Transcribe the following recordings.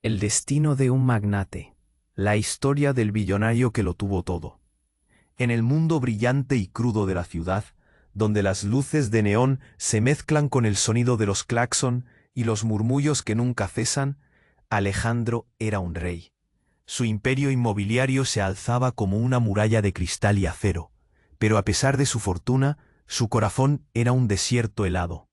El destino de un magnate. La historia del billonario que lo tuvo todo. En el mundo brillante y crudo de la ciudad, donde las luces de neón se mezclan con el sonido de los claxon y los murmullos que nunca cesan, Alejandro era un rey. Su imperio inmobiliario se alzaba como una muralla de cristal y acero, pero a pesar de su fortuna, su corazón era un desierto helado.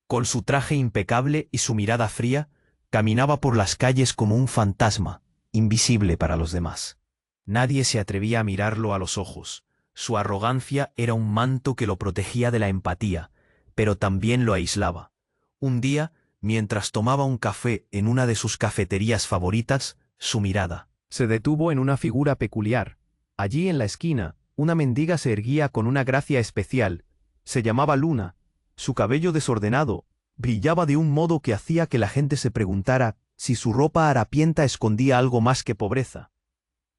Con su traje impecable y su mirada fría, caminaba por las calles como un fantasma, invisible para los demás. Nadie se atrevía a mirarlo a los ojos. Su arrogancia era un manto que lo protegía de la empatía, pero también lo aislaba. Un día, mientras tomaba un café en una de sus cafeterías favoritas, su mirada se detuvo en una figura peculiar. Allí en la esquina, una mendiga se erguía con una gracia especial. Se llamaba Luna. Su cabello desordenado brillaba de un modo que hacía que la gente se preguntara si su ropa harapienta escondía algo más que pobreza.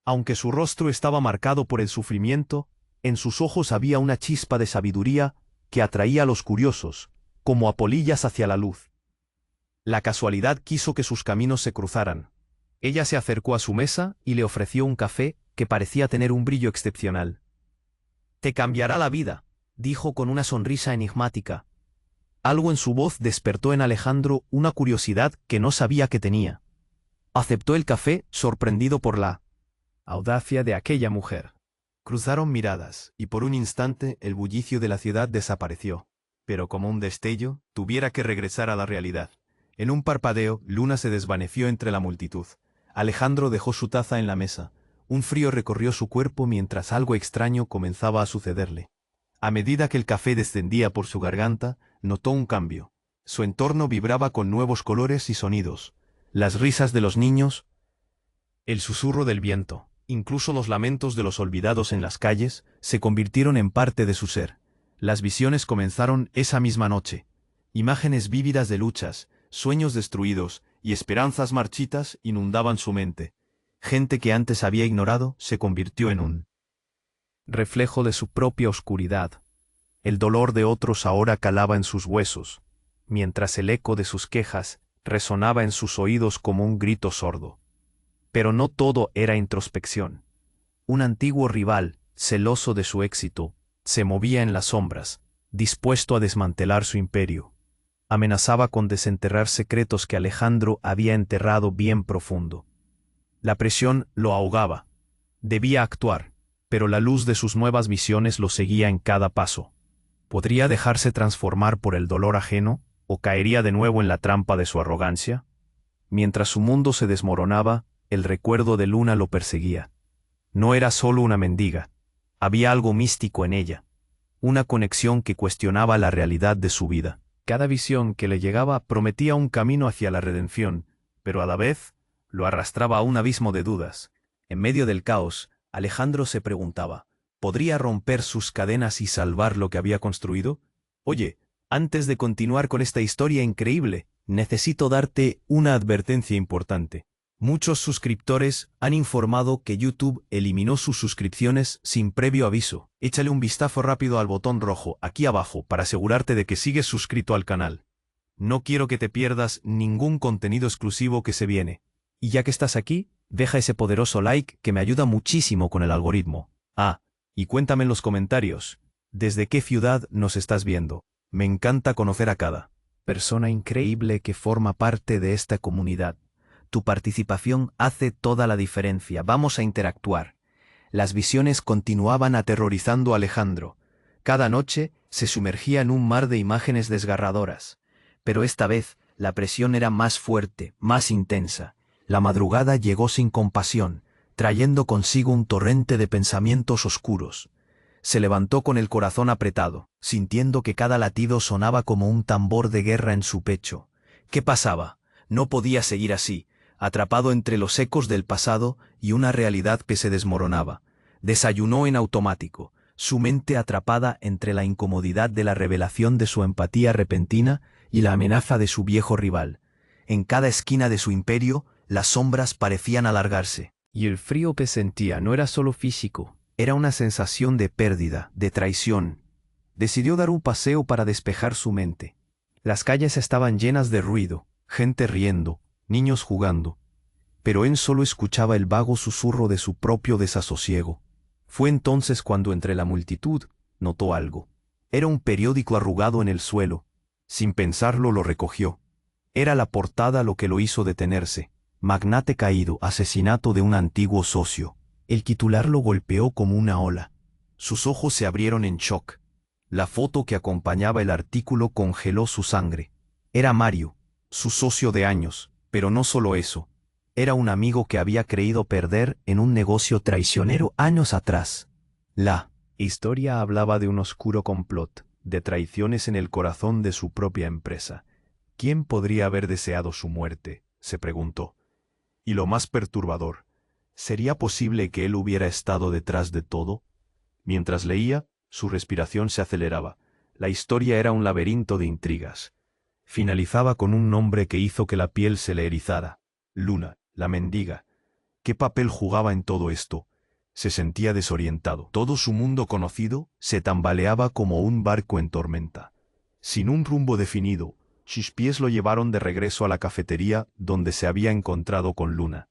Aunque su rostro estaba marcado por el sufrimiento, en sus ojos había una chispa de sabiduría que atraía a los curiosos, como a polillas hacia la luz. La casualidad quiso que sus caminos se cruzaran. Ella se acercó a su mesa y le ofreció un café que parecía tener un brillo excepcional. «Te cambiará la vida», dijo con una sonrisa enigmática. Algo en su voz despertó en Alejandro una curiosidad que no sabía que tenía. Aceptó el café, sorprendido por la audacia de aquella mujer. Cruzaron miradas, y por un instante el bullicio de la ciudad desapareció. Pero como un destello, tuviera que regresar a la realidad. En un parpadeo, Luna se desvaneció entre la multitud. Alejandro dejó su taza en la mesa. Un frío recorrió su cuerpo mientras algo extraño comenzaba a sucederle. A medida que el café descendía por su garganta, notó un cambio. Su entorno vibraba con nuevos colores y sonidos. Las risas de los niños, el susurro del viento, incluso los lamentos de los olvidados en las calles, se convirtieron en parte de su ser. Las visiones comenzaron esa misma noche. Imágenes vívidas de luchas, sueños destruidos y esperanzas marchitas inundaban su mente. Gente que antes había ignorado se convirtió en un reflejo de su propia oscuridad. El dolor de otros ahora calaba en sus huesos, mientras el eco de sus quejas resonaba en sus oídos como un grito sordo. Pero no todo era introspección. Un antiguo rival, celoso de su éxito, se movía en las sombras, dispuesto a desmantelar su imperio. Amenazaba con desenterrar secretos que Alejandro había enterrado bien profundo. La presión lo ahogaba. Debía actuar, pero la luz de sus nuevas visiones lo seguía en cada paso. ¿Podría dejarse transformar por el dolor ajeno, o caería de nuevo en la trampa de su arrogancia? Mientras su mundo se desmoronaba, el recuerdo de Luna lo perseguía. No era solo una mendiga. Había algo místico en ella. Una conexión que cuestionaba la realidad de su vida. Cada visión que le llegaba prometía un camino hacia la redención, pero a la vez lo arrastraba a un abismo de dudas. En medio del caos, Alejandro se preguntaba, ¿podría romper sus cadenas y salvar lo que había construido? Oye, antes de continuar con esta historia increíble, necesito darte una advertencia importante. Muchos suscriptores han informado que YouTube eliminó sus suscripciones sin previo aviso. Échale un vistazo rápido al botón rojo aquí abajo para asegurarte de que sigues suscrito al canal. No quiero que te pierdas ningún contenido exclusivo que se viene. Y ya que estás aquí, deja ese poderoso like que me ayuda muchísimo con el algoritmo. Ah, y cuéntame en los comentarios, ¿desde qué ciudad nos estás viendo? Me encanta conocer a cada persona increíble que forma parte de esta comunidad. Tu participación hace toda la diferencia. Vamos a interactuar. Las visiones continuaban aterrorizando a Alejandro. Cada noche se sumergía en un mar de imágenes desgarradoras. Pero esta vez la presión era más fuerte, más intensa. La madrugada llegó sin compasión, trayendo consigo un torrente de pensamientos oscuros. Se levantó con el corazón apretado, sintiendo que cada latido sonaba como un tambor de guerra en su pecho. ¿Qué pasaba? No podía seguir así, atrapado entre los ecos del pasado y una realidad que se desmoronaba. Desayunó en automático, su mente atrapada entre la incomodidad de la revelación de su empatía repentina y la amenaza de su viejo rival. En cada esquina de su imperio, las sombras parecían alargarse. Y el frío que sentía no era solo físico, era una sensación de pérdida, de traición. Decidió dar un paseo para despejar su mente. Las calles estaban llenas de ruido, gente riendo, niños jugando, pero él solo escuchaba el vago susurro de su propio desasosiego. Fue entonces cuando entre la multitud notó algo. Era un periódico arrugado en el suelo. Sin pensarlo lo recogió. Era la portada lo que lo hizo detenerse. Magnate caído, asesinato de un antiguo socio. El titular lo golpeó como una ola. Sus ojos se abrieron en shock. La foto que acompañaba el artículo congeló su sangre. Era Mario, su socio de años, pero no solo eso. Era un amigo que había creído perder en un negocio traicionero años atrás. La historia hablaba de un oscuro complot, de traiciones en el corazón de su propia empresa. ¿Quién podría haber deseado su muerte?, se preguntó. Y lo más perturbador, ¿sería posible que él hubiera estado detrás de todo? Mientras leía, su respiración se aceleraba. La historia era un laberinto de intrigas. Finalizaba con un nombre que hizo que la piel se le erizara. Luna, la mendiga. ¿Qué papel jugaba en todo esto? Se sentía desorientado. Todo su mundo conocido se tambaleaba como un barco en tormenta. Sin un rumbo definido, sus pies lo llevaron de regreso a la cafetería donde se había encontrado con Luna.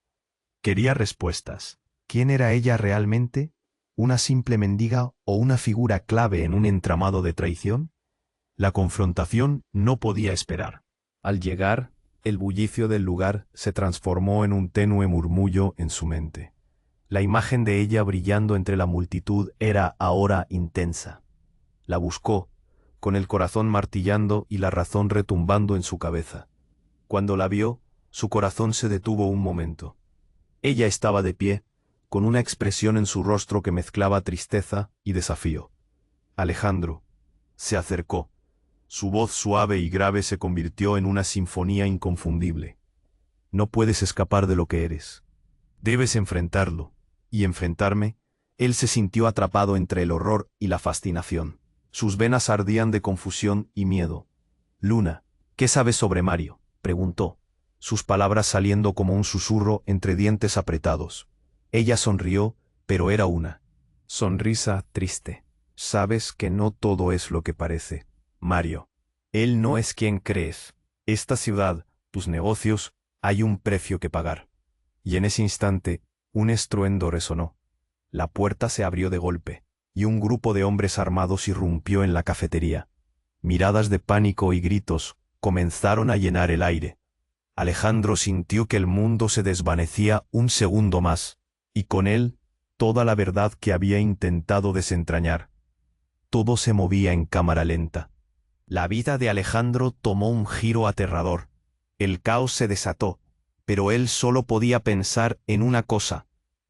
Quería respuestas. ¿Quién era ella realmente? ¿Una simple mendiga o una figura clave en un entramado de traición? La confrontación no podía esperar. Al llegar, el bullicio del lugar se transformó en un tenue murmullo en su mente. La imagen de ella brillando entre la multitud era ahora intensa. La buscó, con el corazón martillando y la razón retumbando en su cabeza. Cuando la vio, su corazón se detuvo un momento. Ella estaba de pie, con una expresión en su rostro que mezclaba tristeza y desafío. Alejandro se acercó. Su voz suave y grave se convirtió en una sinfonía inconfundible. No puedes escapar de lo que eres. Debes enfrentarlo. Y enfrentarme. Él se sintió atrapado entre el horror y la fascinación. Sus venas ardían de confusión y miedo. Luna, ¿qué sabes sobre Mario?, preguntó, sus palabras saliendo como un susurro entre dientes apretados. Ella sonrió, pero era una sonrisa triste. Sabes que no todo es lo que parece, Mario. Él no es quien crees. Esta ciudad, tus negocios, hay un precio que pagar. Y en ese instante, un estruendo resonó. La puerta se abrió de golpe, y un grupo de hombres armados irrumpió en la cafetería. Miradas de pánico y gritos comenzaron a llenar el aire. Alejandro sintió que el mundo se desvanecía un segundo más, y con él, toda la verdad que había intentado desentrañar. Todo se movía en cámara lenta. La vida de Alejandro tomó un giro aterrador. El caos se desató, pero él solo podía pensar en una cosa.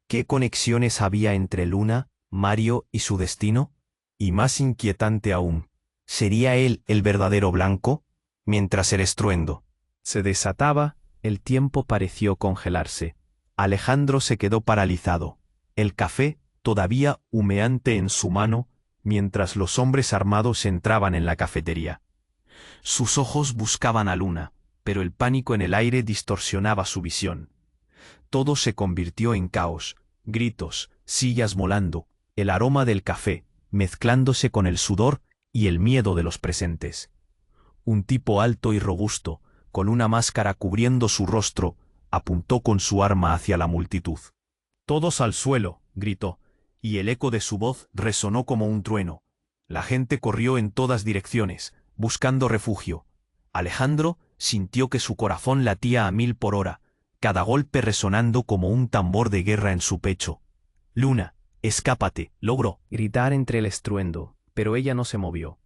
¿Qué conexiones había entre Luna, Mario y su destino? Y más inquietante aún, ¿sería él el verdadero blanco? Mientras el estruendo se desataba, el tiempo pareció congelarse. Alejandro se quedó paralizado, el café todavía humeante en su mano, mientras los hombres armados entraban en la cafetería. Sus ojos buscaban a Luna, pero el pánico en el aire distorsionaba su visión. Todo se convirtió en caos, gritos, sillas volando, el aroma del café, mezclándose con el sudor y el miedo de los presentes. Un tipo alto y robusto, con una máscara cubriendo su rostro, apuntó con su arma hacia la multitud. «Todos al suelo», gritó, y el eco de su voz resonó como un trueno. La gente corrió en todas direcciones, buscando refugio. Alejandro sintió que su corazón latía a 1000 por hora, cada golpe resonando como un tambor de guerra en su pecho. «Luna, escápate», logró gritar entre el estruendo, pero ella no se movió.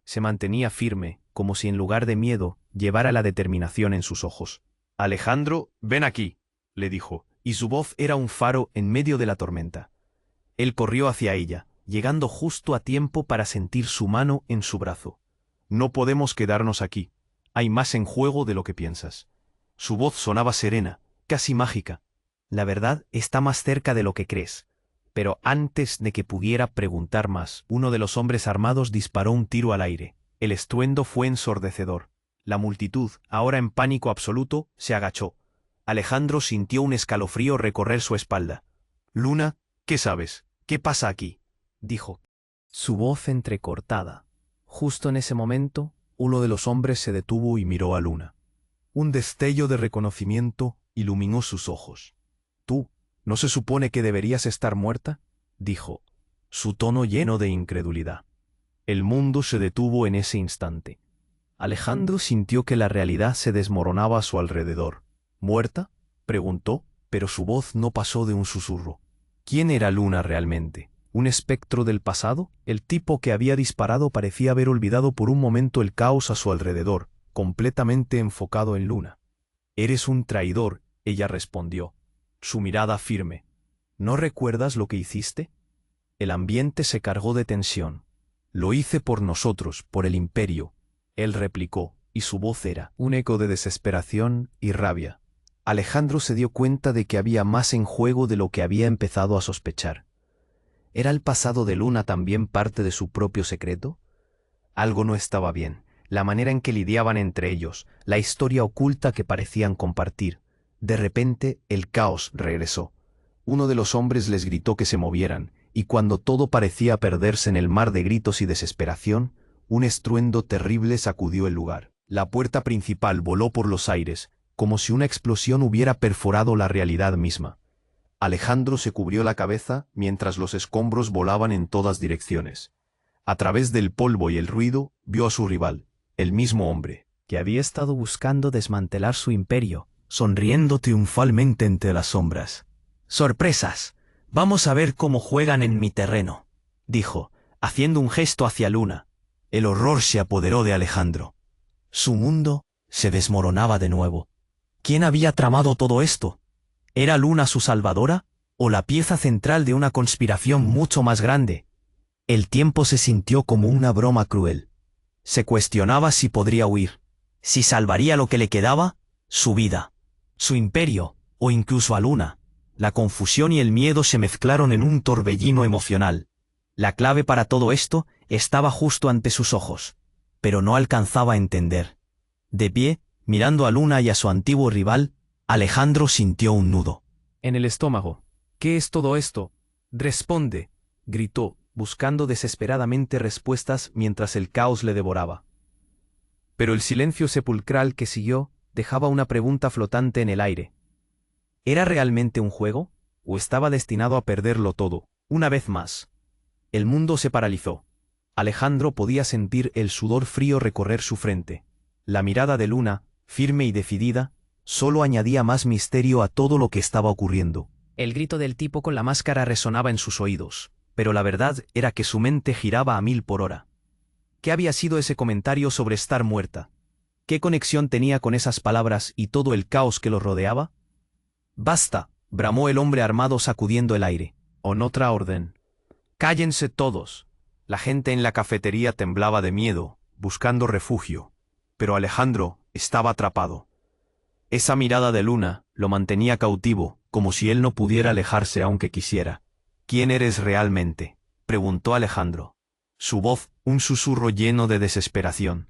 Se mantenía firme, como si en lugar de miedo, llevara la determinación en sus ojos. «Alejandro, ven aquí», le dijo, y su voz era un faro en medio de la tormenta. Él corrió hacia ella, llegando justo a tiempo para sentir su mano en su brazo. «No podemos quedarnos aquí. Hay más en juego de lo que piensas». Su voz sonaba serena, casi mágica. «La verdad está más cerca de lo que crees». Pero antes de que pudiera preguntar más, uno de los hombres armados disparó un tiro al aire. El estruendo fue ensordecedor. La multitud, ahora en pánico absoluto, se agachó. Alejandro sintió un escalofrío recorrer su espalda. «Luna, ¿qué sabes? ¿Qué pasa aquí?», dijo. Su voz entrecortada. Justo en ese momento, uno de los hombres se detuvo y miró a Luna. Un destello de reconocimiento iluminó sus ojos. «¿Tú, no se supone que deberías estar muerta?», dijo, su tono lleno de incredulidad. El mundo se detuvo en ese instante. Alejandro sintió que la realidad se desmoronaba a su alrededor. «¿Muerta?», preguntó, pero su voz no pasó de un susurro. ¿Quién era Luna realmente? ¿Un espectro del pasado? El tipo que había disparado parecía haber olvidado por un momento el caos a su alrededor, completamente enfocado en Luna. «Eres un traidor», ella respondió, su mirada firme. «¿No recuerdas lo que hiciste?». El ambiente se cargó de tensión. «Lo hice por nosotros, por el imperio», él replicó, y su voz era un eco de desesperación y rabia. Alejandro se dio cuenta de que había más en juego de lo que había empezado a sospechar. ¿Era el pasado de Luna también parte de su propio secreto? Algo no estaba bien. La manera en que lidiaban entre ellos, la historia oculta que parecían compartir. De repente, el caos regresó. Uno de los hombres les gritó que se movieran, y cuando todo parecía perderse en el mar de gritos y desesperación, un estruendo terrible sacudió el lugar. La puerta principal voló por los aires, como si una explosión hubiera perforado la realidad misma. Alejandro se cubrió la cabeza mientras los escombros volaban en todas direcciones. A través del polvo y el ruido, vio a su rival, el mismo hombre, que había estado buscando desmantelar su imperio, sonriendo triunfalmente entre las sombras. «Sorpresas. Vamos a ver cómo juegan en mi terreno», dijo, haciendo un gesto hacia Luna. El horror se apoderó de Alejandro. Su mundo se desmoronaba de nuevo. ¿Quién había tramado todo esto? ¿Era Luna su salvadora? ¿O la pieza central de una conspiración mucho más grande? El tiempo se sintió como una broma cruel. Se cuestionaba si podría huir, si salvaría lo que le quedaba, su vida, su imperio, o incluso a Luna. La confusión y el miedo se mezclaron en un torbellino emocional. La clave para todo esto estaba justo ante sus ojos, pero no alcanzaba a entender. De pie, mirando a Luna y a su antiguo rival, Alejandro sintió un nudo en el estómago. «¿Qué es todo esto? Responde», gritó, buscando desesperadamente respuestas mientras el caos le devoraba. Pero el silencio sepulcral que siguió dejaba una pregunta flotante en el aire. ¿Era realmente un juego? ¿O estaba destinado a perderlo todo, una vez más? El mundo se paralizó. Alejandro podía sentir el sudor frío recorrer su frente. La mirada de Luna, firme y decidida, solo añadía más misterio a todo lo que estaba ocurriendo. El grito del tipo con la máscara resonaba en sus oídos, pero la verdad era que su mente giraba a 1000 por hora. ¿Qué había sido ese comentario sobre estar muerta? ¿Qué conexión tenía con esas palabras y todo el caos que los rodeaba? «Basta», bramó el hombre armado sacudiendo el aire. «On otra orden». «Cállense todos». La gente en la cafetería temblaba de miedo, buscando refugio. Pero Alejandro estaba atrapado. Esa mirada de Luna lo mantenía cautivo, como si él no pudiera alejarse aunque quisiera. «¿Quién eres realmente?», preguntó Alejandro. Su voz, un susurro lleno de desesperación.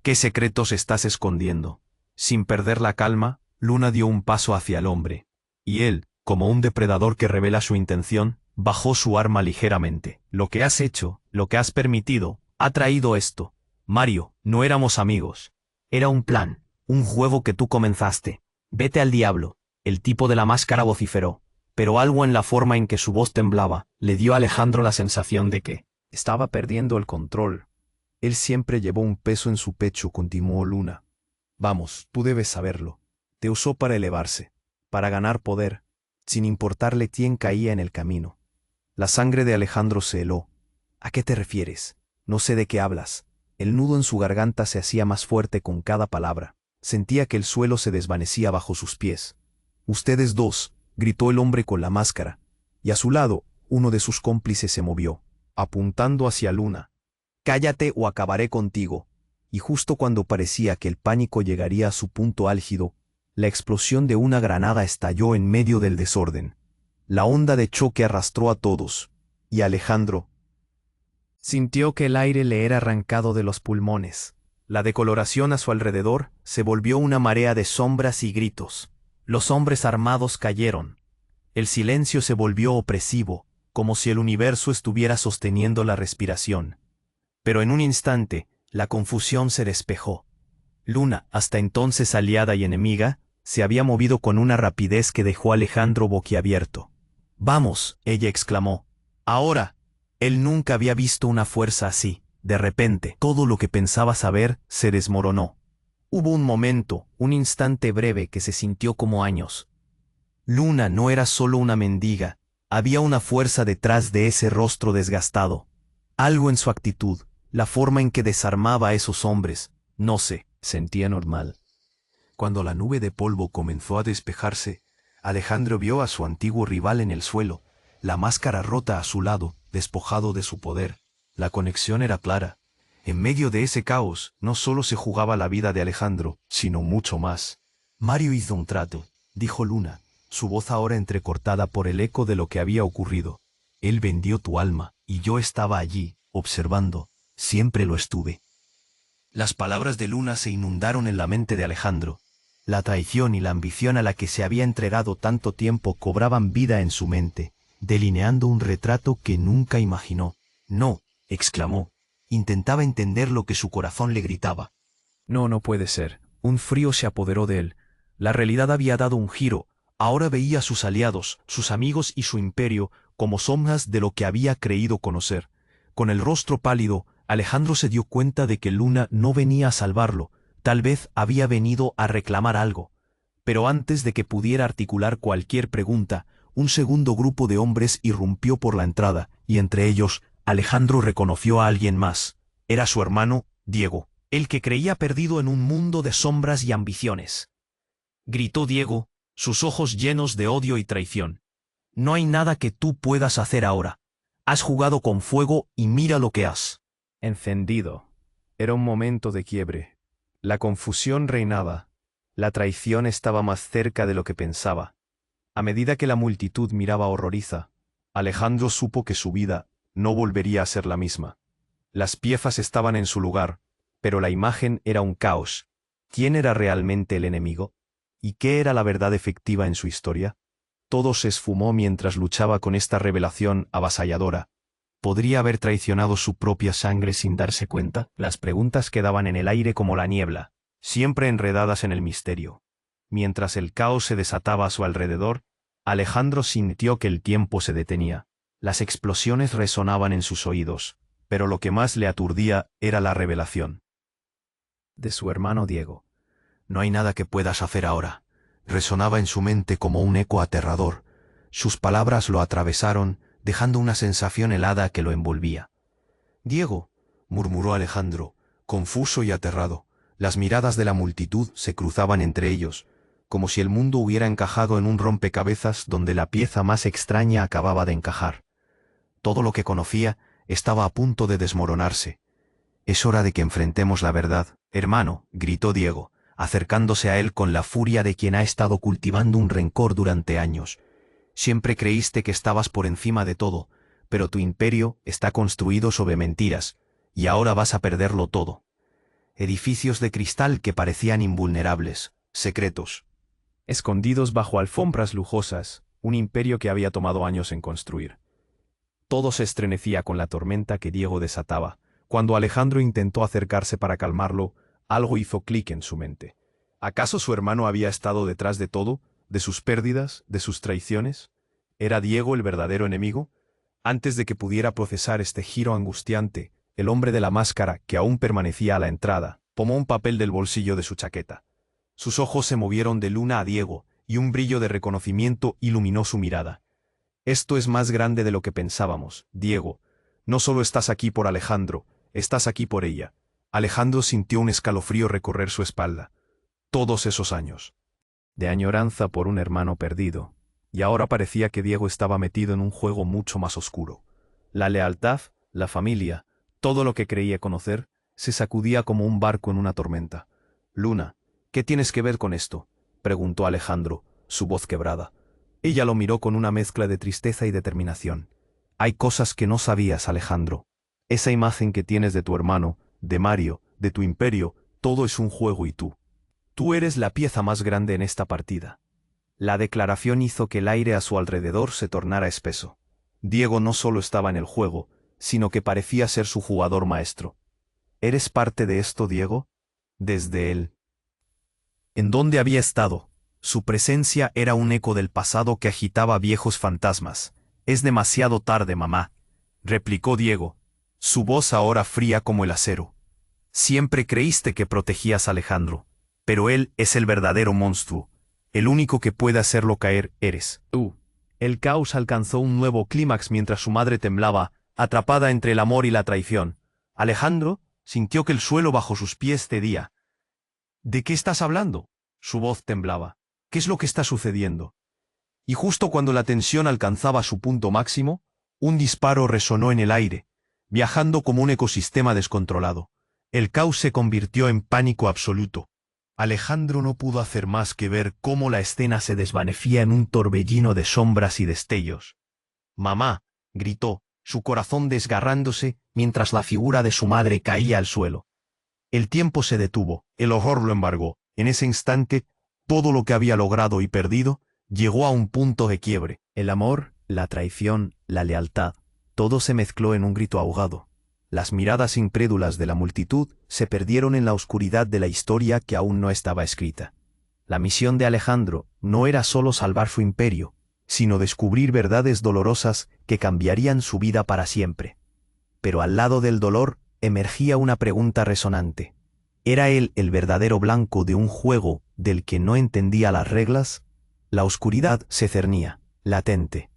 «¿Qué secretos estás escondiendo?». Sin perder la calma, Luna dio un paso hacia el hombre. Y él, como un depredador que revela su intención, bajó su arma ligeramente. «Lo que has hecho, lo que has permitido, ha traído esto. Mario, no éramos amigos. Era un plan, un juego que tú comenzaste. Vete al diablo». El tipo de la máscara vociferó, pero algo en la forma en que su voz temblaba le dio a Alejandro la sensación de que estaba perdiendo el control. «Él siempre llevó un peso en su pecho», continuó Luna. «Vamos, tú debes saberlo. Te usó para elevarse, para ganar poder, sin importarle quién caía en el camino». La sangre de Alejandro se heló. «¿A qué te refieres? No sé de qué hablas». El nudo en su garganta se hacía más fuerte con cada palabra. Sentía que el suelo se desvanecía bajo sus pies. «Ustedes dos», gritó el hombre con la máscara, y a su lado, uno de sus cómplices se movió, apuntando hacia Luna. «Cállate o acabaré contigo». Y justo cuando parecía que el pánico llegaría a su punto álgido, la explosión de una granada estalló en medio del desorden. La onda de choque arrastró a todos, y Alejandro sintió que el aire le era arrancado de los pulmones. La decoloración a su alrededor se volvió una marea de sombras y gritos. Los hombres armados cayeron. El silencio se volvió opresivo, como si el universo estuviera sosteniendo la respiración. Pero en un instante, la confusión se despejó. Luna, hasta entonces aliada y enemiga, Se había movido con una rapidez que dejó a Alejandro boquiabierto. «Vamos», ella exclamó. «Ahora». Él nunca había visto una fuerza así. De repente, todo lo que pensaba saber se desmoronó. Hubo un momento, un instante breve que se sintió como años. Luna no era solo una mendiga, había una fuerza detrás de ese rostro desgastado. Algo en su actitud, la forma en que desarmaba a esos hombres, no sé, sentía normal. Cuando la nube de polvo comenzó a despejarse, Alejandro vio a su antiguo rival en el suelo, la máscara rota a su lado, despojado de su poder. La conexión era clara. En medio de ese caos, no solo se jugaba la vida de Alejandro, sino mucho más. «Mario hizo un trato», dijo Luna, su voz ahora entrecortada por el eco de lo que había ocurrido. «Él vendió tu alma, y yo estaba allí, observando. Siempre lo estuve». Las palabras de Luna se inundaron en la mente de Alejandro. La traición y la ambición a la que se había entregado tanto tiempo cobraban vida en su mente, delineando un retrato que nunca imaginó. «No», exclamó. Intentaba entender lo que su corazón le gritaba. No, no puede ser. Un frío se apoderó de él. La realidad había dado un giro. Ahora veía a sus aliados, sus amigos y su imperio como sombras de lo que había creído conocer. Con el rostro pálido, Alejandro se dio cuenta de que Luna no venía a salvarlo. Tal vez había venido a reclamar algo. Pero antes de que pudiera articular cualquier pregunta, un segundo grupo de hombres irrumpió por la entrada, y entre ellos, Alejandro reconoció a alguien más. Era su hermano, Diego, el que creía perdido en un mundo de sombras y ambiciones. Gritó Diego, sus ojos llenos de odio y traición. «No hay nada que tú puedas hacer ahora. Has jugado con fuego y mira lo que has encendido». Era un momento de quiebre. La confusión reinaba. La traición estaba más cerca de lo que pensaba. A medida que la multitud miraba horroriza, Alejandro supo que su vida no volvería a ser la misma. Las piezas estaban en su lugar, pero la imagen era un caos. ¿Quién era realmente el enemigo? ¿Y qué era la verdad efectiva en su historia? Todo se esfumó mientras luchaba con esta revelación avasalladora. ¿Podría haber traicionado su propia sangre sin darse cuenta? Las preguntas quedaban en el aire como la niebla, siempre enredadas en el misterio. Mientras el caos se desataba a su alrededor, Alejandro sintió que el tiempo se detenía. Las explosiones resonaban en sus oídos, pero lo que más le aturdía era la revelación de su hermano Diego. «No hay nada que puedas hacer ahora», resonaba en su mente como un eco aterrador. Sus palabras lo atravesaron, dejando una sensación helada que lo envolvía. «Diego», murmuró Alejandro, confuso y aterrado. Las miradas de la multitud se cruzaban entre ellos, como si el mundo hubiera encajado en un rompecabezas donde la pieza más extraña acababa de encajar. Todo lo que conocía estaba a punto de desmoronarse. «Es hora de que enfrentemos la verdad, hermano», gritó Diego, acercándose a él con la furia de quien ha estado cultivando un rencor durante años. «Siempre creíste que estabas por encima de todo, pero tu imperio está construido sobre mentiras, y ahora vas a perderlo todo». Edificios de cristal que parecían invulnerables, secretos, escondidos bajo alfombras lujosas, un imperio que había tomado años en construir. Todo se estremecía con la tormenta que Diego desataba. Cuando Alejandro intentó acercarse para calmarlo, algo hizo clic en su mente. ¿Acaso su hermano había estado detrás de todo, de sus pérdidas, de sus traiciones? ¿Era Diego el verdadero enemigo? Antes de que pudiera procesar este giro angustiante, el hombre de la máscara, que aún permanecía a la entrada, tomó un papel del bolsillo de su chaqueta. Sus ojos se movieron de Luna a Diego, y un brillo de reconocimiento iluminó su mirada. «Esto es más grande de lo que pensábamos, Diego. No solo estás aquí por Alejandro, estás aquí por ella». Alejandro sintió un escalofrío recorrer su espalda. Todos esos años de añoranza por un hermano perdido, y ahora parecía que Diego estaba metido en un juego mucho más oscuro. La lealtad, la familia, todo lo que creía conocer, se sacudía como un barco en una tormenta. «Luna, ¿qué tienes que ver con esto?», preguntó Alejandro, su voz quebrada. Ella lo miró con una mezcla de tristeza y determinación. «Hay cosas que no sabías, Alejandro. Esa imagen que tienes de tu hermano, de Mario, de tu imperio, todo es un juego y tú eres la pieza más grande en esta partida». La declaración hizo que el aire a su alrededor se tornara espeso. Diego no solo estaba en el juego, sino que parecía ser su jugador maestro. «¿Eres parte de esto, Diego?». Desde él. ¿En dónde había estado? Su presencia era un eco del pasado que agitaba viejos fantasmas. «Es demasiado tarde, mamá», replicó Diego, su voz ahora fría como el acero. «Siempre creíste que protegías a Alejandro, pero él es el verdadero monstruo. El único que puede hacerlo caer eres tú». El caos alcanzó un nuevo clímax mientras su madre temblaba, atrapada entre el amor y la traición. Alejandro sintió que el suelo bajo sus pies cedía. «¿De qué estás hablando?». Su voz temblaba. «¿Qué es lo que está sucediendo?». Y justo cuando la tensión alcanzaba su punto máximo, un disparo resonó en el aire, viajando como un ecosistema descontrolado. El caos se convirtió en pánico absoluto. Alejandro no pudo hacer más que ver cómo la escena se desvanecía en un torbellino de sombras y destellos. «Mamá», gritó, su corazón desgarrándose mientras la figura de su madre caía al suelo. El tiempo se detuvo, el horror lo embargó. En ese instante, todo lo que había logrado y perdido llegó a un punto de quiebre. El amor, la traición, la lealtad, todo se mezcló en un grito ahogado. Las miradas incrédulas de la multitud se perdieron en la oscuridad de la historia que aún no estaba escrita. La misión de Alejandro no era solo salvar su imperio, sino descubrir verdades dolorosas que cambiarían su vida para siempre. Pero al lado del dolor emergía una pregunta resonante. ¿Era él el verdadero blanco de un juego del que no entendía las reglas? La oscuridad se cernía, latente,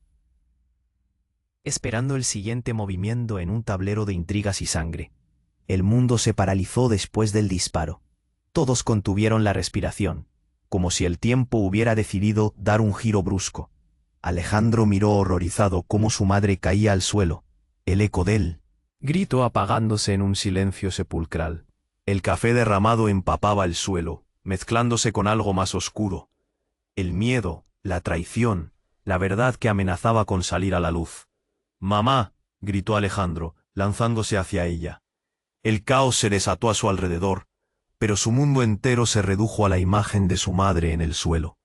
esperando el siguiente movimiento en un tablero de intrigas y sangre. El mundo se paralizó después del disparo. Todos contuvieron la respiración, como si el tiempo hubiera decidido dar un giro brusco. Alejandro miró horrorizado cómo su madre caía al suelo, el eco del grito apagándose en un silencio sepulcral. El café derramado empapaba el suelo, mezclándose con algo más oscuro. El miedo, la traición, la verdad que amenazaba con salir a la luz. «Mamá», gritó Alejandro, lanzándose hacia ella. El caos se desató a su alrededor, pero su mundo entero se redujo a la imagen de su madre en el suelo.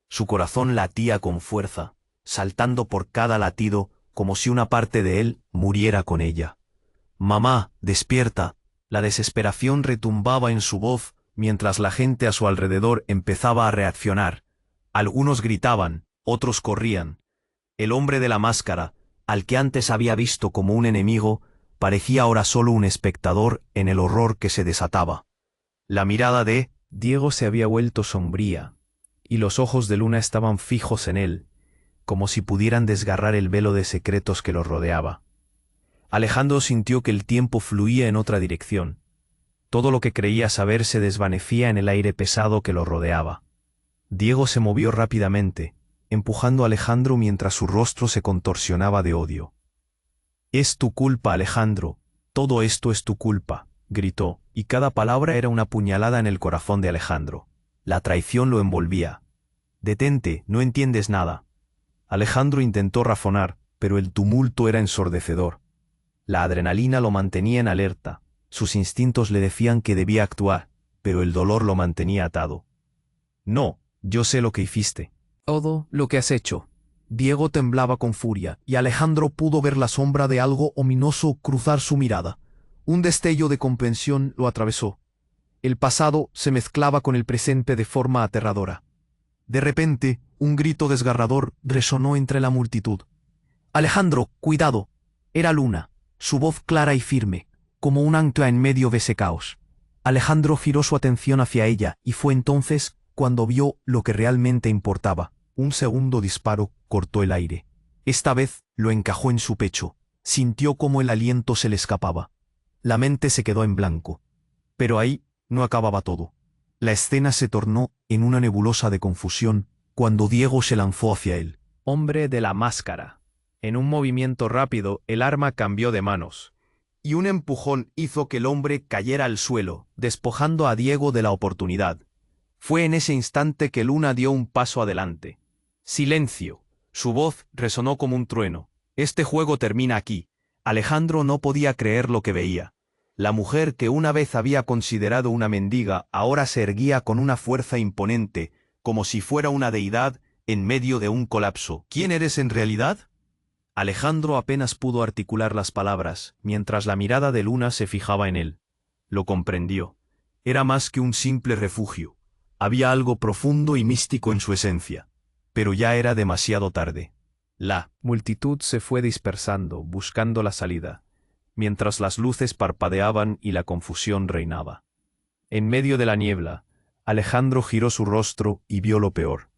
Su corazón latía con fuerza, saltando por cada latido como si una parte de él muriera con ella. «Mamá, despierta». La desesperación retumbaba en su voz mientras la gente a su alrededor empezaba a reaccionar. Algunos gritaban, otros corrían. El hombre de la máscara, al que antes había visto como un enemigo, parecía ahora solo un espectador en el horror que se desataba. La mirada de Diego se había vuelto sombría, y los ojos de Luna estaban fijos en él, como si pudieran desgarrar el velo de secretos que los rodeaba. Alejandro sintió que el tiempo fluía en otra dirección. Todo lo que creía saber se desvanecía en el aire pesado que lo rodeaba. Diego se movió rápidamente, empujando a Alejandro mientras su rostro se contorsionaba de odio. «Es tu culpa, Alejandro, todo esto es tu culpa», gritó, y cada palabra era una puñalada en el corazón de Alejandro. La traición lo envolvía. «Detente, no entiendes nada». Alejandro intentó razonar, pero el tumulto era ensordecedor. La adrenalina lo mantenía en alerta, sus instintos le decían que debía actuar, pero el dolor lo mantenía atado. «No, yo sé lo que hiciste. Todo lo que has hecho». Diego temblaba con furia, y Alejandro pudo ver la sombra de algo ominoso cruzar su mirada. Un destello de comprensión lo atravesó. El pasado se mezclaba con el presente de forma aterradora. De repente, un grito desgarrador resonó entre la multitud. «Alejandro, cuidado». Era Luna, su voz clara y firme, como un ancla en medio de ese caos. Alejandro giró su atención hacia ella, y fue entonces cuando vio lo que realmente importaba. Un segundo disparo cortó el aire. Esta vez lo encajó en su pecho. Sintió cómo el aliento se le escapaba. La mente se quedó en blanco. Pero ahí no acababa todo. La escena se tornó en una nebulosa de confusión cuando Diego se lanzó hacia él. Hombre de la máscara. En un movimiento rápido, el arma cambió de manos, y un empujón hizo que el hombre cayera al suelo, despojando a Diego de la oportunidad. Fue en ese instante que Luna dio un paso adelante. «Silencio». Su voz resonó como un trueno. «Este juego termina aquí». Alejandro no podía creer lo que veía. La mujer que una vez había considerado una mendiga ahora se erguía con una fuerza imponente, como si fuera una deidad en medio de un colapso. «¿Quién eres en realidad?». Alejandro apenas pudo articular las palabras, mientras la mirada de Luna se fijaba en él. Lo comprendió. Era más que un simple refugio. Había algo profundo y místico en su esencia, pero ya era demasiado tarde. La multitud se fue dispersando, buscando la salida, mientras las luces parpadeaban y la confusión reinaba. En medio de la niebla, Alejandro giró su rostro y vio lo peor.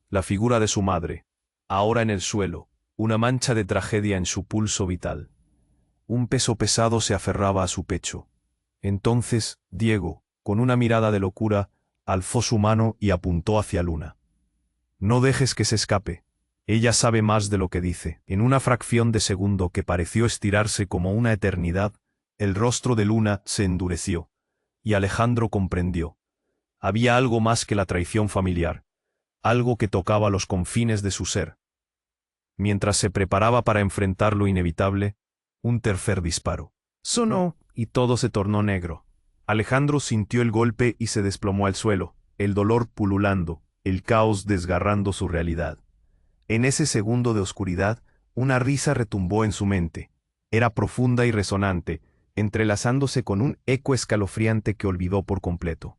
La figura de su madre, ahora en el suelo, una mancha de tragedia en su pulso vital. Un peso pesado se aferraba a su pecho. Entonces, Diego, con una mirada de locura, alzó su mano y apuntó hacia Luna. No dejes que se escape. Ella sabe más de lo que dice. En una fracción de segundo que pareció estirarse como una eternidad, el rostro de Luna se endureció, y Alejandro comprendió. Había algo más que la traición familiar, algo que tocaba los confines de su ser. Mientras se preparaba para enfrentar lo inevitable, un tercer disparo sonó, y todo se tornó negro. Alejandro sintió el golpe y se desplomó al suelo, el dolor pululando, el caos desgarrando su realidad. En ese segundo de oscuridad, una risa retumbó en su mente. Era profunda y resonante, entrelazándose con un eco escalofriante que olvidó por completo.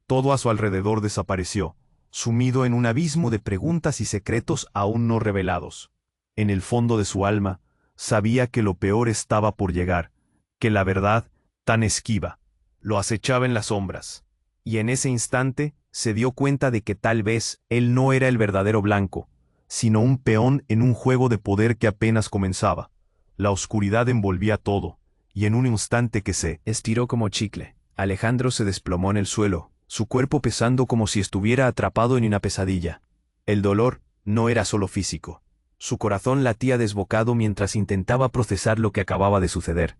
Todo a su alrededor desapareció, sumido en un abismo de preguntas y secretos aún no revelados. En el fondo de su alma, sabía que lo peor estaba por llegar, que la verdad, tan esquiva, lo acechaba en las sombras. Y en ese instante, se dio cuenta de que tal vez él no era el verdadero blanco, sino un peón en un juego de poder que apenas comenzaba. La oscuridad envolvía todo, y en un instante que se estiró como chicle, Alejandro se desplomó en el suelo, su cuerpo pesando como si estuviera atrapado en una pesadilla. El dolor no era solo físico. Su corazón latía desbocado mientras intentaba procesar lo que acababa de suceder.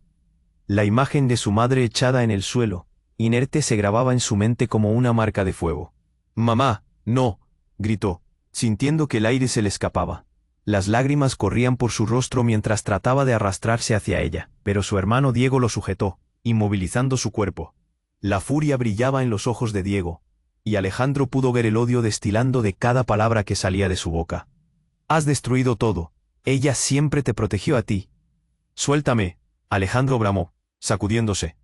La imagen de su madre echada en el suelo, inerte, se grababa en su mente como una marca de fuego. «Mamá, no», gritó, sintiendo que el aire se le escapaba. Las lágrimas corrían por su rostro mientras trataba de arrastrarse hacia ella, pero su hermano Diego lo sujetó, inmovilizando su cuerpo. La furia brillaba en los ojos de Diego, y Alejandro pudo ver el odio destilando de cada palabra que salía de su boca. «Has destruido todo. Ella siempre te protegió a ti». «Suéltame», Alejandro bramó, sacudiéndose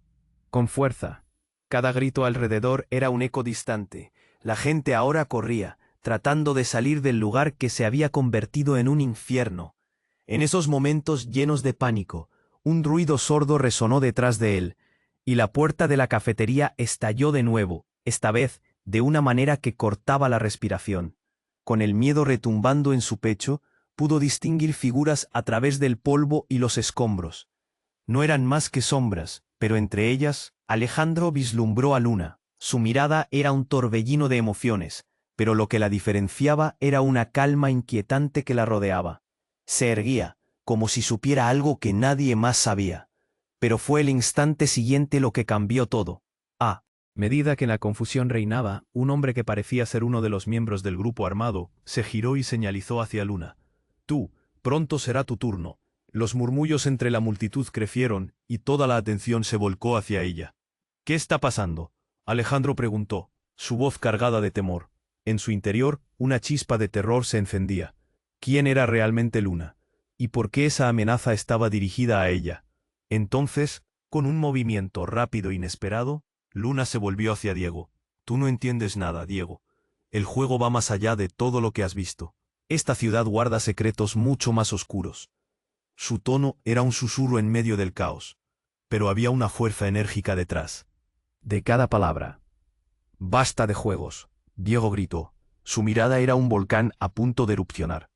con fuerza. Cada grito alrededor era un eco distante. La gente ahora corría, tratando de salir del lugar que se había convertido en un infierno. En esos momentos llenos de pánico, un ruido sordo resonó detrás de él, y la puerta de la cafetería estalló de nuevo, esta vez de una manera que cortaba la respiración. Con el miedo retumbando en su pecho, pudo distinguir figuras a través del polvo y los escombros. No eran más que sombras, pero entre ellas, Alejandro vislumbró a Luna. Su mirada era un torbellino de emociones, pero lo que la diferenciaba era una calma inquietante que la rodeaba. Se erguía, como si supiera algo que nadie más sabía. Pero fue el instante siguiente lo que cambió todo. A medida que en la confusión reinaba, un hombre que parecía ser uno de los miembros del grupo armado, se giró y señalizó hacia Luna. «Tú, pronto será tu turno». Los murmullos entre la multitud crecieron, y toda la atención se volcó hacia ella. «¿Qué está pasando?», Alejandro preguntó, su voz cargada de temor. En su interior, una chispa de terror se encendía. ¿Quién era realmente Luna? ¿Y por qué esa amenaza estaba dirigida a ella? Entonces, con un movimiento rápido e inesperado, Luna se volvió hacia Diego. «Tú no entiendes nada, Diego. El juego va más allá de todo lo que has visto. Esta ciudad guarda secretos mucho más oscuros». Su tono era un susurro en medio del caos, pero había una fuerza enérgica detrás de cada palabra. «Basta de juegos», Diego gritó. Su mirada era un volcán a punto de erupcionar.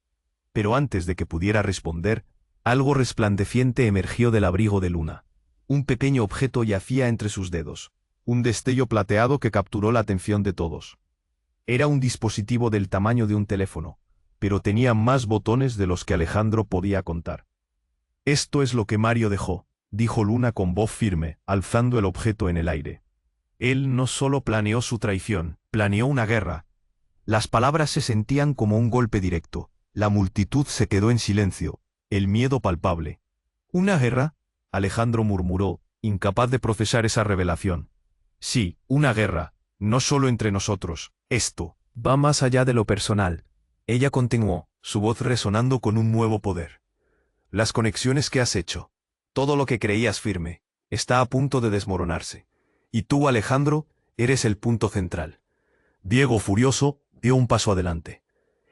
Pero antes de que pudiera responder, algo resplandeciente emergió del abrigo de Luna. Un pequeño objeto yacía entre sus dedos, un destello plateado que capturó la atención de todos. Era un dispositivo del tamaño de un teléfono, pero tenía más botones de los que Alejandro podía contar. «Esto es lo que Mario dejó», dijo Luna con voz firme, alzando el objeto en el aire. «Él no solo planeó su traición, planeó una guerra». Las palabras se sentían como un golpe directo. La multitud se quedó en silencio, el miedo palpable. «¿Una guerra?», Alejandro murmuró, incapaz de procesar esa revelación. «Sí, una guerra, no solo entre nosotros. Esto va más allá de lo personal». Ella continuó, su voz resonando con un nuevo poder. «Las conexiones que has hecho, todo lo que creías firme, está a punto de desmoronarse. Y tú, Alejandro, eres el punto central. Diego, furioso, dio un paso adelante.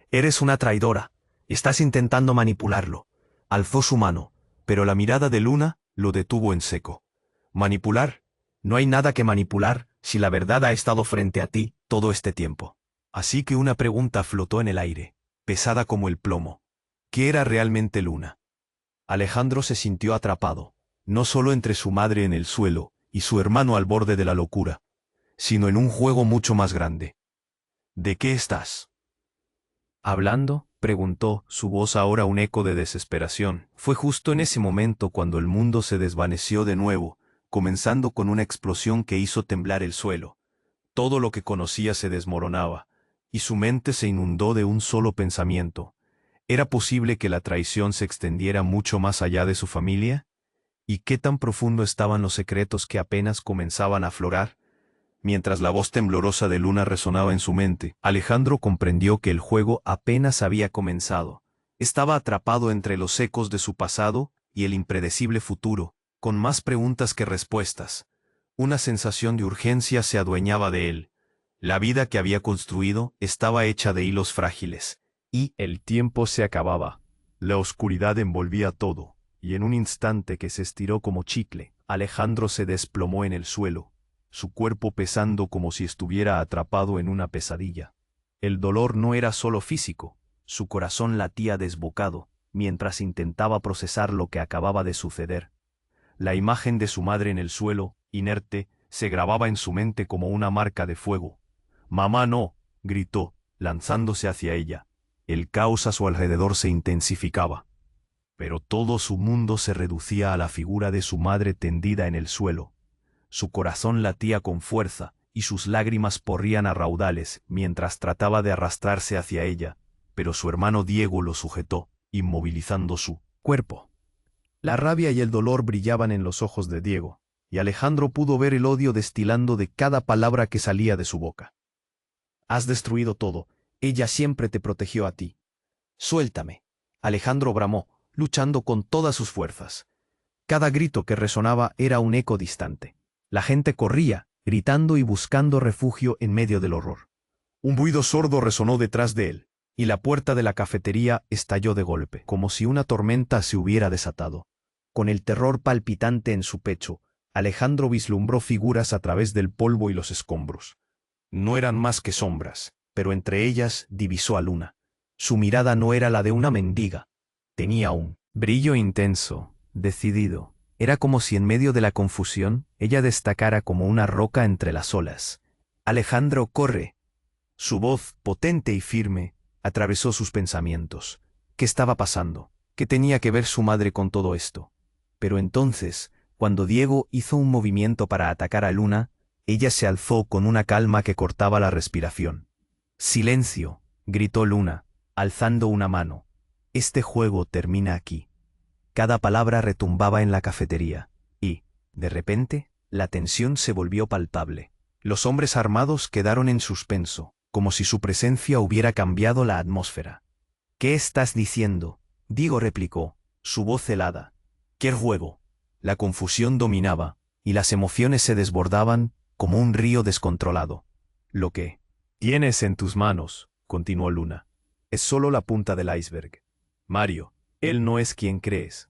Eres una traidora. Estás intentando manipularlo. Alzó su mano, pero la mirada de Luna lo detuvo en seco. ¿Manipular? No hay nada que manipular si la verdad ha estado frente a ti todo este tiempo. Así que una pregunta flotó en el aire, pesada como el plomo. ¿Qué era realmente Luna? Alejandro se sintió atrapado, no solo entre su madre en el suelo y su hermano al borde de la locura, sino en un juego mucho más grande. ¿De qué estás ¿Hablando? preguntó, su voz ahora un eco de desesperación. Fue justo en ese momento cuando el mundo se desvaneció de nuevo, comenzando con una explosión que hizo temblar el suelo. Todo lo que conocía se desmoronaba, y su mente se inundó de un solo pensamiento. ¿Era posible que la traición se extendiera mucho más allá de su familia? ¿Y qué tan profundo estaban los secretos que apenas comenzaban a aflorar? Mientras la voz temblorosa de Luna resonaba en su mente, Alejandro comprendió que el juego apenas había comenzado. Estaba atrapado entre los ecos de su pasado y el impredecible futuro, con más preguntas que respuestas. Una sensación de urgencia se adueñaba de él. La vida que había construido estaba hecha de hilos frágiles, y el tiempo se acababa. La oscuridad envolvía todo, y en un instante que se estiró como chicle, Alejandro se desplomó en el suelo, su cuerpo pesando como si estuviera atrapado en una pesadilla. El dolor no era solo físico, su corazón latía desbocado, mientras intentaba procesar lo que acababa de suceder. La imagen de su madre en el suelo, inerte, se grababa en su mente como una marca de fuego. «¡Mamá, no!», gritó, lanzándose hacia ella. El caos a su alrededor se intensificaba. Pero todo su mundo se reducía a la figura de su madre tendida en el suelo. Su corazón latía con fuerza, y sus lágrimas porrían a raudales mientras trataba de arrastrarse hacia ella, pero su hermano Diego lo sujetó, inmovilizando su cuerpo. La rabia y el dolor brillaban en los ojos de Diego, y Alejandro pudo ver el odio destilando de cada palabra que salía de su boca. «Has destruido todo. Ella siempre te protegió a ti. Suéltame», Alejandro bramó, luchando con todas sus fuerzas. Cada grito que resonaba era un eco distante. La gente corría, gritando y buscando refugio en medio del horror. Un ruido sordo resonó detrás de él, y la puerta de la cafetería estalló de golpe, como si una tormenta se hubiera desatado. Con el terror palpitante en su pecho, Alejandro vislumbró figuras a través del polvo y los escombros. No eran más que sombras, pero entre ellas divisó a Luna. Su mirada no era la de una mendiga. Tenía un brillo intenso, decidido. Era como si en medio de la confusión ella destacara como una roca entre las olas. «Alejandro, corre». Su voz, potente y firme, atravesó sus pensamientos. ¿Qué estaba pasando? ¿Qué tenía que ver su madre con todo esto? Pero entonces, cuando Diego hizo un movimiento para atacar a Luna, ella se alzó con una calma que cortaba la respiración. «Silencio», gritó Luna, alzando una mano. «Este juego termina aquí». Cada palabra retumbaba en la cafetería, y, de repente, la tensión se volvió palpable. Los hombres armados quedaron en suspenso, como si su presencia hubiera cambiado la atmósfera. «¿Qué estás diciendo?», Diego replicó, su voz helada. «¿Qué juego?». La confusión dominaba, y las emociones se desbordaban como un río descontrolado. «Lo que tienes en tus manos», continuó Luna, «es solo la punta del iceberg. Mario, él no es quien crees.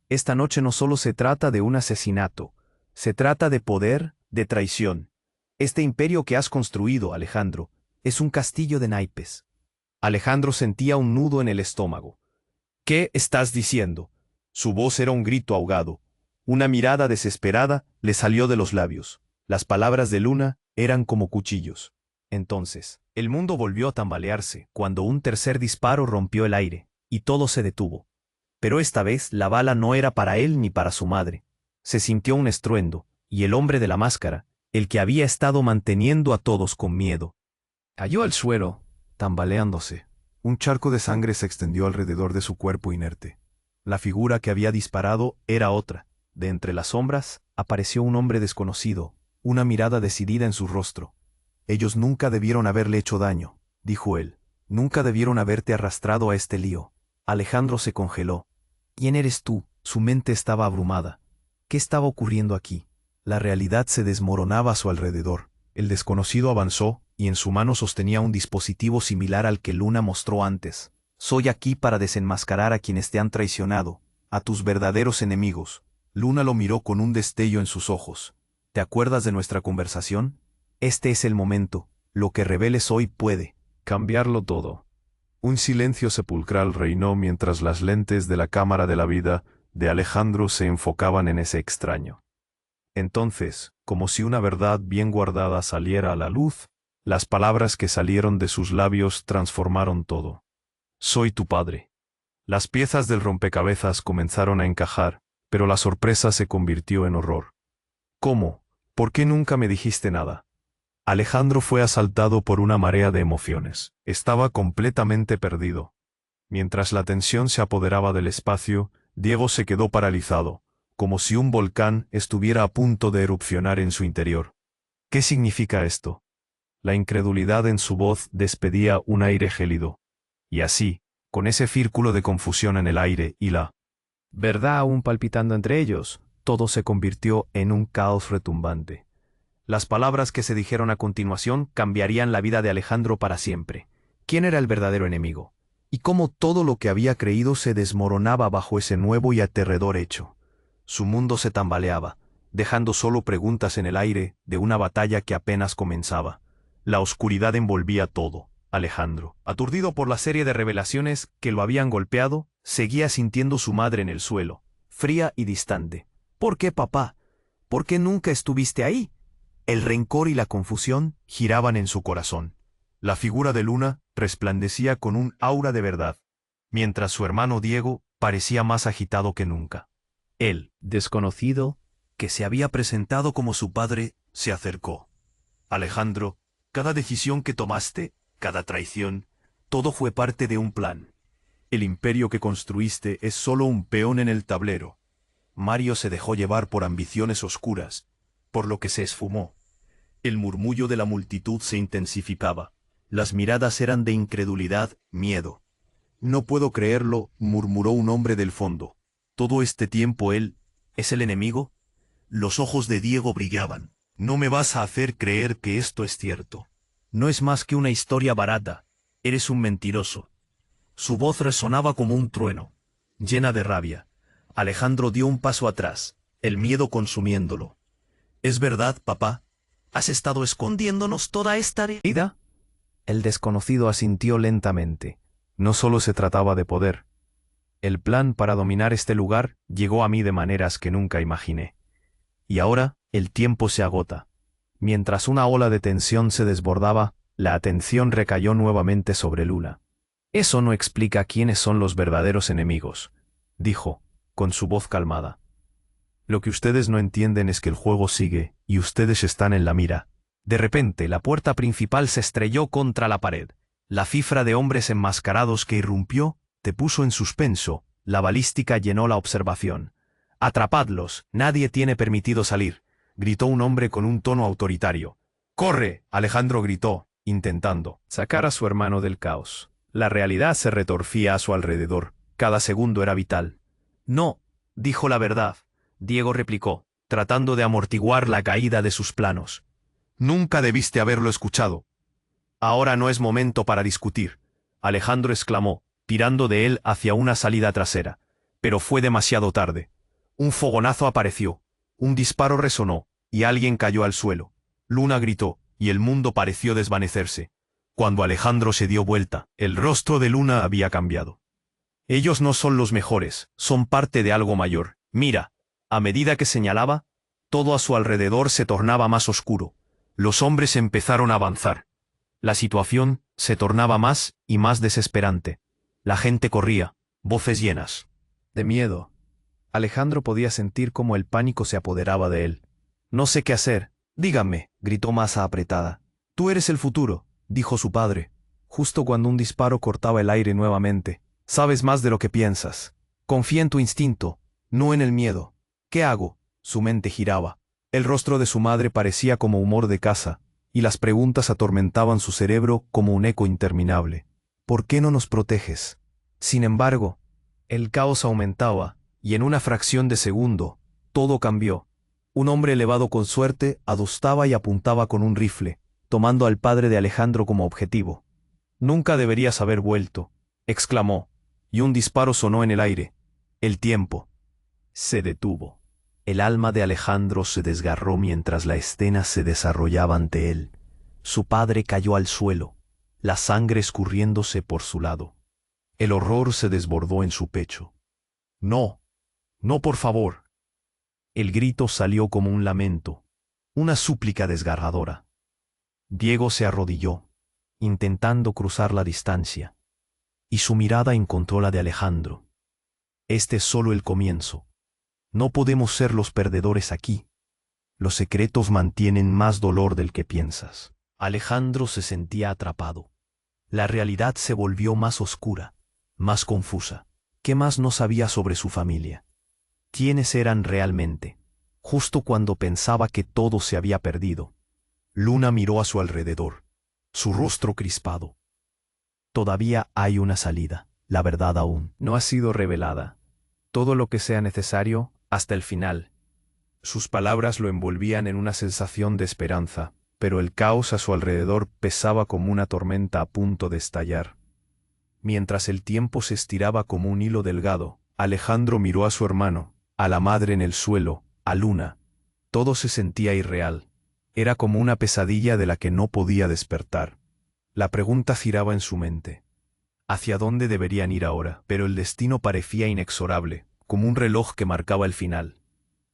Esta noche no solo se trata de un asesinato, se trata de poder, de traición. Este imperio que has construido, Alejandro, es un castillo de naipes». Alejandro sentía un nudo en el estómago. «¿Qué estás diciendo?». Su voz era un grito ahogado. Una mirada desesperada le salió de los labios. Las palabras de Luna eran como cuchillos. Entonces, el mundo volvió a tambalearse cuando un tercer disparo rompió el aire, y todo se detuvo. Pero esta vez la bala no era para él ni para su madre. Se sintió un estruendo, y el hombre de la máscara, el que había estado manteniendo a todos con miedo, cayó al suelo, tambaleándose. Un charco de sangre se extendió alrededor de su cuerpo inerte. La figura que había disparado era otra. De entre las sombras, apareció un hombre desconocido, una mirada decidida en su rostro. «Ellos nunca debieron haberle hecho daño», dijo él. «Nunca debieron haberte arrastrado a este lío». Alejandro se congeló. «¿Quién eres tú?». Su mente estaba abrumada. ¿Qué estaba ocurriendo aquí? La realidad se desmoronaba a su alrededor. El desconocido avanzó, y en su mano sostenía un dispositivo similar al que Luna mostró antes. Soy aquí para desenmascarar a quienes te han traicionado, a tus verdaderos enemigos. Luna lo miró con un destello en sus ojos. ¿Te acuerdas de nuestra conversación? Este es el momento. Lo que reveles hoy puede cambiarlo todo. Un silencio sepulcral reinó mientras las lentes de la cámara de la vida de Alejandro se enfocaban en ese extraño. Entonces, como si una verdad bien guardada saliera a la luz, las palabras que salieron de sus labios transformaron todo. Soy tu padre. Las piezas del rompecabezas comenzaron a encajar, pero la sorpresa se convirtió en horror. ¿Cómo? ¿Por qué nunca me dijiste nada? Alejandro fue asaltado por una marea de emociones. Estaba completamente perdido. Mientras la tensión se apoderaba del espacio, Diego se quedó paralizado, como si un volcán estuviera a punto de erupcionar en su interior. ¿Qué significa esto? La incredulidad en su voz despedía un aire gélido. Y así, con ese círculo de confusión en el aire y la verdad aún palpitando entre ellos, todo se convirtió en un caos retumbante. Las palabras que se dijeron a continuación cambiarían la vida de Alejandro para siempre. ¿Quién era el verdadero enemigo? Y cómo todo lo que había creído se desmoronaba bajo ese nuevo y aterrador hecho. Su mundo se tambaleaba, dejando solo preguntas en el aire de una batalla que apenas comenzaba. La oscuridad envolvía todo. Alejandro, aturdido por la serie de revelaciones que lo habían golpeado, seguía sintiendo su madre en el suelo, fría y distante. ¿Por qué, papá? ¿Por qué nunca estuviste ahí? El rencor y la confusión giraban en su corazón. La figura de Luna resplandecía con un aura de verdad, mientras su hermano Diego parecía más agitado que nunca. El desconocido, que se había presentado como su padre, se acercó. Alejandro, cada decisión que tomaste, cada traición, todo fue parte de un plan. El imperio que construiste es solo un peón en el tablero. Mario se dejó llevar por ambiciones oscuras, por lo que se esfumó. El murmullo de la multitud se intensificaba. Las miradas eran de incredulidad, miedo. No puedo creerlo, murmuró un hombre del fondo. Todo este tiempo él ¿es el enemigo? Los ojos de Diego brillaban. No me vas a hacer creer que esto es cierto. No es más que una historia barata. Eres un mentiroso. Su voz resonaba como un trueno, llena de rabia. Alejandro dio un paso atrás, el miedo consumiéndolo. ¿Es verdad, papá? ¿Has estado escondiéndonos toda esta vida? El desconocido asintió lentamente. No solo se trataba de poder. El plan para dominar este lugar llegó a mí de maneras que nunca imaginé. Y ahora el tiempo se agota. Mientras una ola de tensión se desbordaba, la atención recayó nuevamente sobre Luna. Eso no explica quiénes son los verdaderos enemigos, dijo, con su voz calmada. Lo que ustedes no entienden es que el juego sigue, y ustedes están en la mira. De repente, la puerta principal se estrelló contra la pared. La cifra de hombres enmascarados que irrumpió te puso en suspenso. La balística llenó la observación. «Atrapadlos, nadie tiene permitido salir», gritó un hombre con un tono autoritario. «¡Corre!», Alejandro gritó, intentando sacar a su hermano del caos. La realidad se retorcía a su alrededor. Cada segundo era vital. «No», dijo la verdad. Diego replicó, tratando de amortiguar la caída de sus planos. «Nunca debiste haberlo escuchado». «Ahora no es momento para discutir», Alejandro exclamó, tirando de él hacia una salida trasera. Pero fue demasiado tarde. Un fogonazo apareció, un disparo resonó, y alguien cayó al suelo. Luna gritó, y el mundo pareció desvanecerse. Cuando Alejandro se dio vuelta, el rostro de Luna había cambiado. «Ellos no son los mejores, son parte de algo mayor. Mira». A medida que señalaba, todo a su alrededor se tornaba más oscuro. Los hombres empezaron a avanzar. La situación se tornaba más y más desesperante. La gente corría, voces llenas de miedo. Alejandro podía sentir cómo el pánico se apoderaba de él. «No sé qué hacer. Dígame», gritó Masa apretada. «Tú eres el futuro», dijo su padre, justo cuando un disparo cortaba el aire nuevamente. «Sabes más de lo que piensas. Confía en tu instinto, no en el miedo». «¿Qué hago?», su mente giraba. El rostro de su madre parecía como humor de casa, y las preguntas atormentaban su cerebro como un eco interminable. «¿Por qué no nos proteges?». Sin embargo, el caos aumentaba, y en una fracción de segundo, todo cambió. Un hombre elevado con suerte adostaba y apuntaba con un rifle, tomando al padre de Alejandro como objetivo. «Nunca deberías haber vuelto», exclamó, y un disparo sonó en el aire. El tiempo se detuvo. El alma de Alejandro se desgarró mientras la escena se desarrollaba ante él. Su padre cayó al suelo, la sangre escurriéndose por su lado. El horror se desbordó en su pecho. «No, no, por favor». El grito salió como un lamento, una súplica desgarradora. Diego se arrodilló, intentando cruzar la distancia, y su mirada encontró la de Alejandro. «Este es solo el comienzo. No podemos ser los perdedores aquí. Los secretos mantienen más dolor del que piensas». Alejandro se sentía atrapado. La realidad se volvió más oscura, más confusa. ¿Qué más no sabía sobre su familia? ¿Quiénes eran realmente? Justo cuando pensaba que todo se había perdido, Luna miró a su alrededor, su rostro crispado. «Todavía hay una salida. La verdad aún no ha sido revelada. Todo lo que sea necesario hasta el final». Sus palabras lo envolvían en una sensación de esperanza, pero el caos a su alrededor pesaba como una tormenta a punto de estallar. Mientras el tiempo se estiraba como un hilo delgado, Alejandro miró a su hermano, a la madre en el suelo, a Luna. Todo se sentía irreal. Era como una pesadilla de la que no podía despertar. La pregunta giraba en su mente. ¿Hacia dónde deberían ir ahora? Pero el destino parecía inexorable, como un reloj que marcaba el final.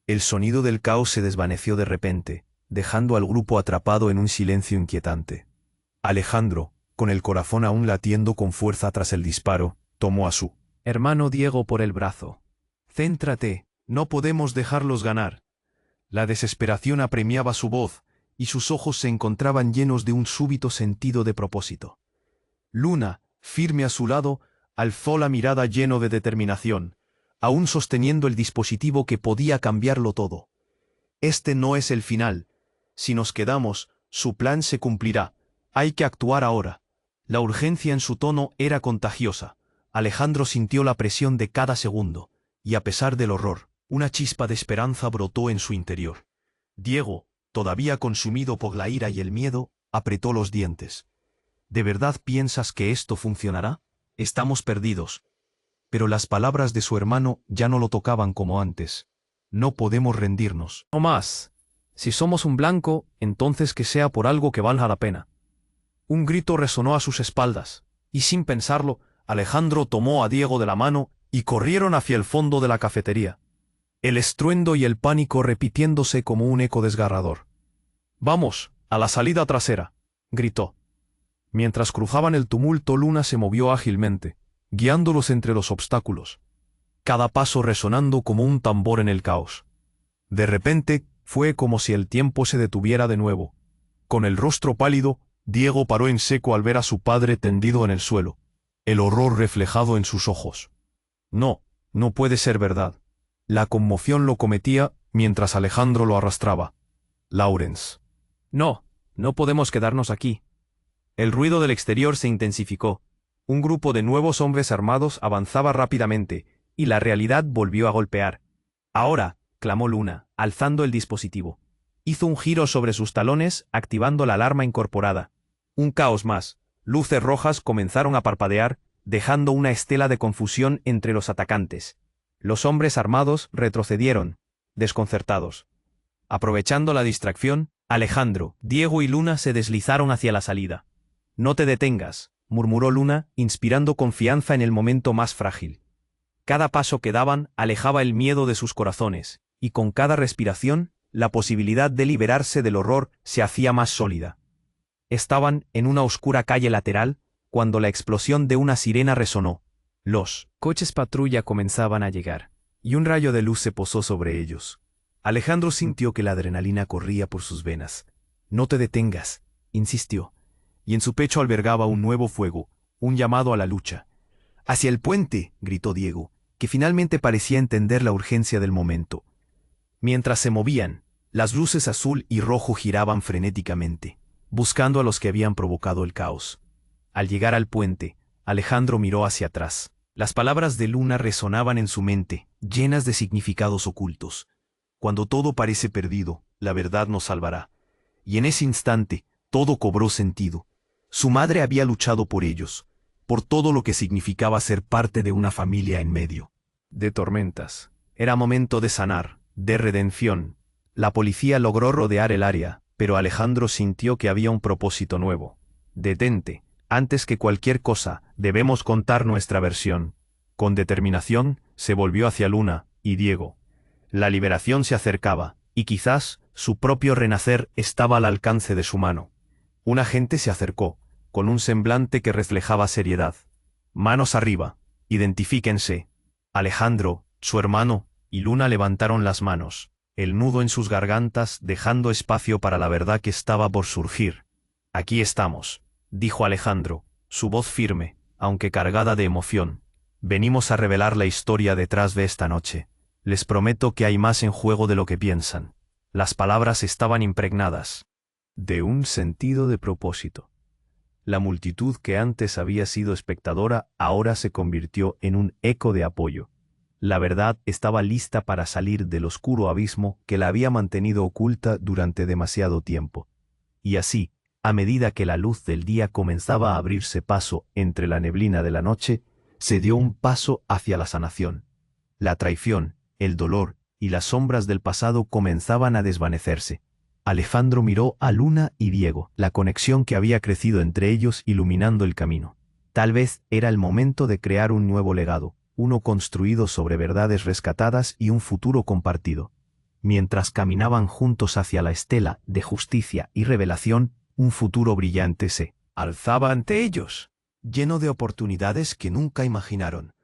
El sonido del caos se desvaneció de repente, dejando al grupo atrapado en un silencio inquietante. Alejandro, con el corazón aún latiendo con fuerza tras el disparo, tomó a su hermano Diego por el brazo. «Céntrate, no podemos dejarlos ganar». La desesperación apremiaba su voz, y sus ojos se encontraban llenos de un súbito sentido de propósito. Luna, firme a su lado, alzó la mirada lleno de determinación, aún sosteniendo el dispositivo que podía cambiarlo todo. «Este no es el final. Si nos quedamos, su plan se cumplirá. Hay que actuar ahora». La urgencia en su tono era contagiosa. Alejandro sintió la presión de cada segundo, y a pesar del horror, una chispa de esperanza brotó en su interior. Diego, todavía consumido por la ira y el miedo, apretó los dientes. «¿De verdad piensas que esto funcionará? Estamos perdidos». Pero las palabras de su hermano ya no lo tocaban como antes. «No podemos rendirnos». «No más. Si somos un blanco, entonces que sea por algo que valga la pena». Un grito resonó a sus espaldas, y sin pensarlo, Alejandro tomó a Diego de la mano y corrieron hacia el fondo de la cafetería. El estruendo y el pánico repitiéndose como un eco desgarrador. «Vamos, a la salida trasera», gritó. Mientras cruzaban el tumulto, Luna se movió ágilmente, guiándolos entre los obstáculos, cada paso resonando como un tambor en el caos. De repente, fue como si el tiempo se detuviera de nuevo. Con el rostro pálido, Diego paró en seco al ver a su padre tendido en el suelo, el horror reflejado en sus ojos. No, no puede ser verdad. La conmoción lo cometía mientras Alejandro lo arrastraba. «Lawrence». «No, no podemos quedarnos aquí». El ruido del exterior se intensificó. Un grupo de nuevos hombres armados avanzaba rápidamente, y la realidad volvió a golpear. «Ahora», clamó Luna, alzando el dispositivo. Hizo un giro sobre sus talones, activando la alarma incorporada. Un caos más. Luces rojas comenzaron a parpadear, dejando una estela de confusión entre los atacantes. Los hombres armados retrocedieron, desconcertados. Aprovechando la distracción, Alejandro, Diego y Luna se deslizaron hacia la salida. «No te detengas», murmuró Luna, inspirando confianza en el momento más frágil. Cada paso que daban alejaba el miedo de sus corazones, y con cada respiración, la posibilidad de liberarse del horror se hacía más sólida. Estaban en una oscura calle lateral, cuando la explosión de una sirena resonó. Los coches patrulla comenzaban a llegar, y un rayo de luz se posó sobre ellos. Alejandro sintió que la adrenalina corría por sus venas. «No te detengas», insistió, y en su pecho albergaba un nuevo fuego, un llamado a la lucha. «Hacia el puente», gritó Diego, que finalmente parecía entender la urgencia del momento. Mientras se movían, las luces azul y rojo giraban frenéticamente, buscando a los que habían provocado el caos. Al llegar al puente, Alejandro miró hacia atrás. Las palabras de Luna resonaban en su mente, llenas de significados ocultos. Cuando todo parece perdido, la verdad nos salvará. Y en ese instante, todo cobró sentido. Su madre había luchado por ellos, por todo lo que significaba ser parte de una familia en medio de tormentas. Era momento de sanar, de redención. La policía logró rodear el área, pero Alejandro sintió que había un propósito nuevo. Detente, antes que cualquier cosa, debemos contar nuestra versión. Con determinación, se volvió hacia Luna y Diego. La liberación se acercaba, y quizás su propio renacer estaba al alcance de su mano. Un agente se acercó, con un semblante que reflejaba seriedad. Manos arriba, identifíquense. Alejandro, su hermano, y Luna levantaron las manos, el nudo en sus gargantas dejando espacio para la verdad que estaba por surgir. Aquí estamos, dijo Alejandro, su voz firme, aunque cargada de emoción. Venimos a revelar la historia detrás de esta noche. Les prometo que hay más en juego de lo que piensan. Las palabras estaban impregnadas de un sentido de propósito. La multitud que antes había sido espectadora ahora se convirtió en un eco de apoyo. La verdad estaba lista para salir del oscuro abismo que la había mantenido oculta durante demasiado tiempo. Y así, a medida que la luz del día comenzaba a abrirse paso entre la neblina de la noche, se dio un paso hacia la sanación. La traición, el dolor y las sombras del pasado comenzaban a desvanecerse. Alejandro miró a Luna y Diego, la conexión que había crecido entre ellos iluminando el camino. Tal vez era el momento de crear un nuevo legado, uno construido sobre verdades rescatadas y un futuro compartido. Mientras caminaban juntos hacia la estela de justicia y revelación, un futuro brillante se alzaba ante ellos, lleno de oportunidades que nunca imaginaron.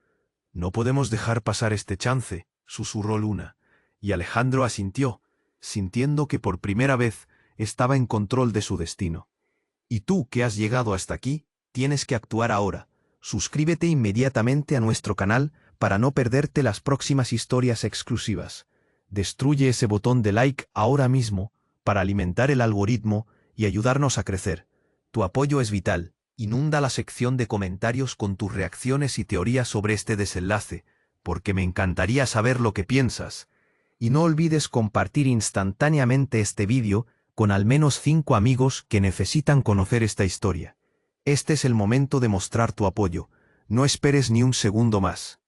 No podemos dejar pasar este chance, susurró Luna, y Alejandro asintió, sintiendo que por primera vez estaba en control de su destino. Y tú, que has llegado hasta aquí, tienes que actuar ahora. Suscríbete inmediatamente a nuestro canal para no perderte las próximas historias exclusivas. Destruye ese botón de like ahora mismo para alimentar el algoritmo y ayudarnos a crecer. Tu apoyo es vital. Inunda la sección de comentarios con tus reacciones y teorías sobre este desenlace, porque me encantaría saber lo que piensas. Y no olvides compartir instantáneamente este vídeo con al menos 5 amigos que necesitan conocer esta historia. Este es el momento de mostrar tu apoyo. No esperes ni un segundo más.